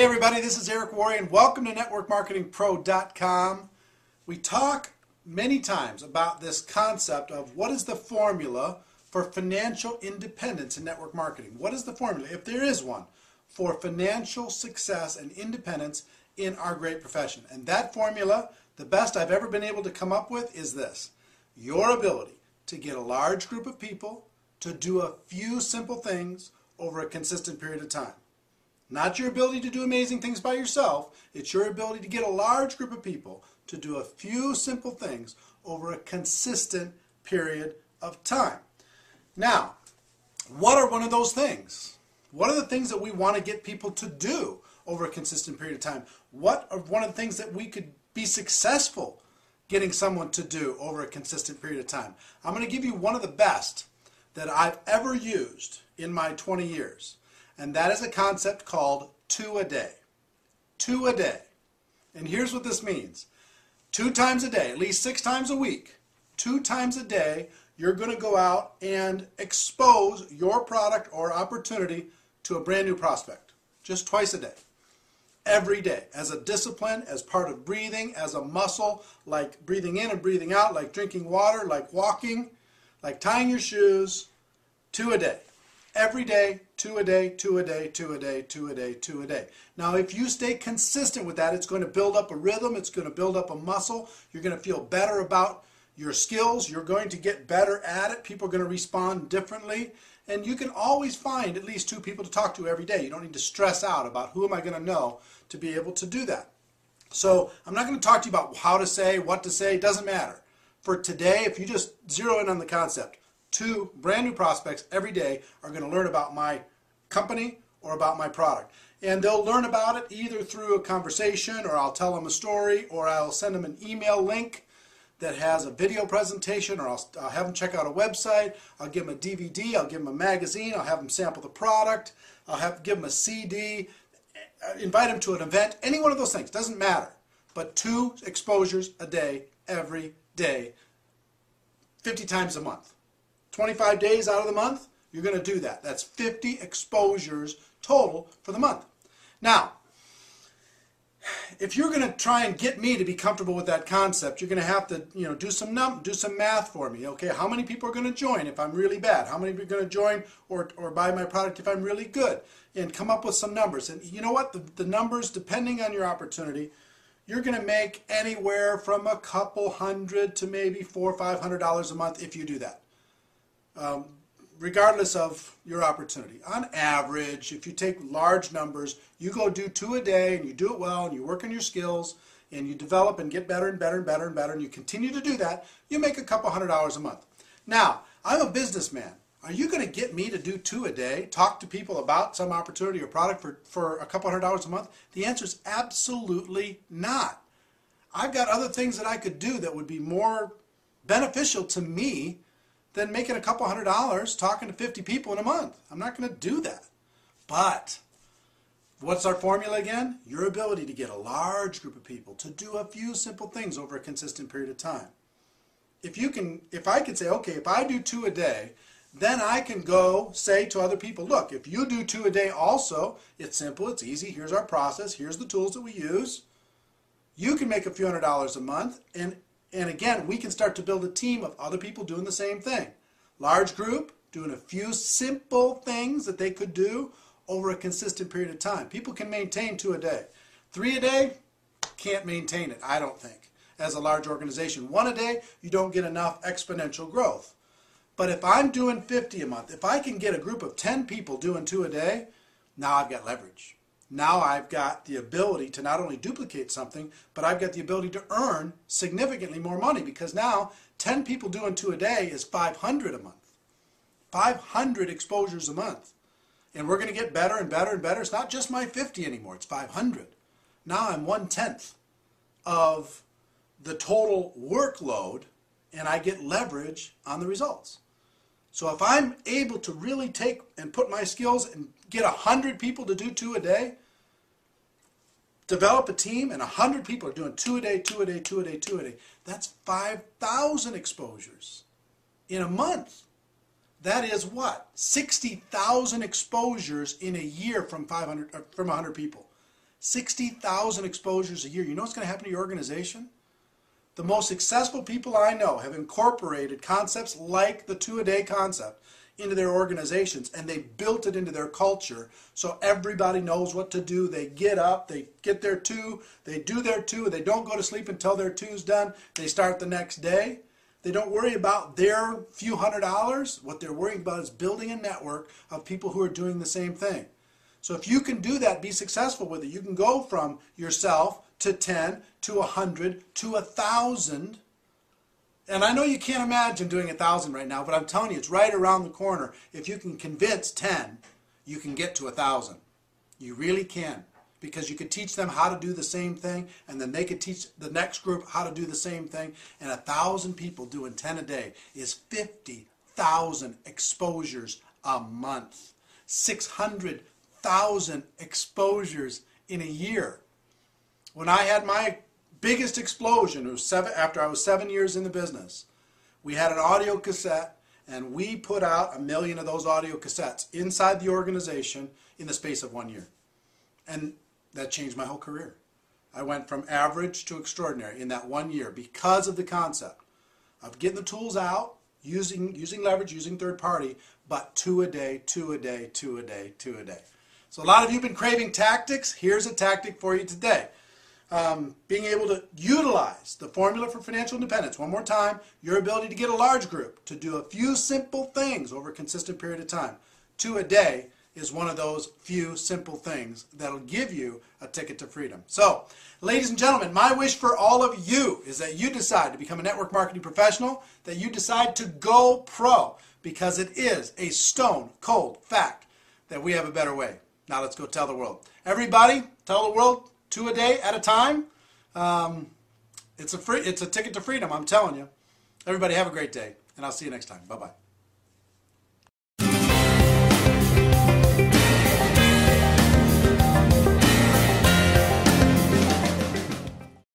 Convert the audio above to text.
Hey everybody, this is Eric Worre and welcome to NetworkMarketingPro.com. We talk many times about this concept of what is the formula for financial independence in network marketing. What is the formula, if there is one, for financial success and independence in our great profession? And that formula, the best I've ever been able to come up with, is this: your ability to get a large group of people to do a few simple things over a consistent period of time. Not your ability to do amazing things by yourself. It's your ability to get a large group of people to do a few simple things over a consistent period of time. Now, what are one of those things? What are the things that we want to get people to do over a consistent period of time? What are one of the things that we could be successful getting someone to do over a consistent period of time? I'm going to give you one of the best that I've ever used in my 20 years. And that is a concept called 2 a day. 2 a day. And here's what this means. 2 times a day, at least 6 times a week, 2 times a day, you're going to go out and expose your product or opportunity to a brand new prospect. Just twice a day. Every day. As a discipline, as part of breathing, as a muscle, like breathing in and breathing out, like drinking water, like walking, like tying your shoes. 2 a day. Every day, 2 a day, 2 a day, 2 a day, 2 a day, 2 a day. Now, if you stay consistent with that, it's going to build up a rhythm. It's going to build up a muscle. You're going to feel better about your skills. You're going to get better at it. People are going to respond differently. And you can always find at least 2 people to talk to every day. You don't need to stress out about who am I going to know to be able to do that. So I'm not going to talk to you about how to say, what to say. It doesn't matter. For today, if you just zero in on the concept, 2 brand new prospects every day are going to learn about my company or about my product. And they'll learn about it either through a conversation, or I'll tell them a story, or I'll send them an email link that has a video presentation, or I'll have them check out a website. I'll give them a DVD, I'll give them a magazine, I'll have them sample the product, give them a CD, invite them to an event, any one of those things, doesn't matter. But 2 exposures a day, every day, 50 times a month. 25 days out of the month, you're going to do that. That's 50 exposures total for the month. Now, if you're going to try and get me to be comfortable with that concept, you're going to have to, do some math for me. Okay, how many people are going to join if I'm really bad? How many are going to join or buy my product if I'm really good? And come up with some numbers. And you know what? The numbers, depending on your opportunity, you're going to make anywhere from a couple hundred to maybe $400 or $500 a month if you do that. Regardless of your opportunity. On average, if you take large numbers, you go do 2 a day and you do it well and you work on your skills and you develop and get better and better and better and better and you continue to do that, you make a couple $100 a month. Now, I'm a businessman. Are you going to get me to do 2 a day, talk to people about some opportunity or product for a couple $100 a month? The answer is absolutely not. I've got other things that I could do that would be more beneficial to me than making a couple $100 talking to 50 people in a month. I'm not going to do that. But what's our formula again? Your ability to get a large group of people to do a few simple things over a consistent period of time. If I could say, okay, if I do 2 a day, then I can go say to other people, look, if you do 2 a day also, it's simple, it's easy, here's our process, here's the tools that we use. You can make a few $100s a month, and again, we can start to build a team of other people doing the same thing. Large group, doing a few simple things that they could do over a consistent period of time. People can maintain 2 a day. 3 a day, can't maintain it, I don't think, as a large organization. 1 a day, you don't get enough exponential growth. But if I'm doing 50 a month, if I can get a group of 10 people doing 2 a day, now I've got leverage. Now I've got the ability to not only duplicate something, but I've got the ability to earn significantly more money, because now 10 people doing 2 a day is 500 a month. 500 exposures a month. And we're going to get better and better and better. It's not just my 50 anymore, it's 500. Now I'm 1/10 of the total workload, and I get leverage on the results. So if I'm able to really take and put my skills and get 100 people to do 2 a day, develop a team, and 100 people are doing 2 a day, 2 a day, 2 a day, 2 a day, that's 5,000 exposures in a month. That is what? 60,000 exposures in a year from 100 people. 60,000 exposures a year. You know what's going to happen to your organization? The most successful people I know have incorporated concepts like the 2-a-day concept into their organizations, and they built it into their culture so everybody knows what to do. They get up, they get their 2, they do their 2, they don't go to sleep until their 2's done. They start the next day. They don't worry about their few $100s. What they're worrying about is building a network of people who are doing the same thing. So if you can do that, be successful with it, you can go from yourself to 10, to 100, to 1,000. And I know you can't imagine doing 1,000 right now, but I'm telling you, it's right around the corner. If you can convince 10, you can get to 1,000. You really can. Because you could teach them how to do the same thing, and then they could teach the next group how to do the same thing. And 1,000 people doing 10 a day is 50,000 exposures a month. 600,000 exposures in a year. When I had my biggest explosion, it was after I was 7 years in the business. We had an audio cassette, and we put out 1 million of those audio cassettes inside the organization in the space of 1 year. And that changed my whole career. I went from average to extraordinary in that 1 year because of the concept of getting the tools out, using leverage, using third party, but 2 a day, 2 a day, 2 a day, 2 a day. So a lot of you have been craving tactics. Here's a tactic for you today. Being able to utilize the formula for financial independence. One more time, your ability to get a large group to do a few simple things over a consistent period of time. 2 a day is one of those few simple things that'll give you a ticket to freedom. So, ladies and gentlemen, my wish for all of you is that you decide to become a network marketing professional, that you decide to go pro, because it is a stone cold fact that we have a better way. Now let's go tell the world. Everybody, tell the world 2 a day at a time. It's a ticket to freedom, I'm telling you. Everybody have a great day, and I'll see you next time. Bye-bye.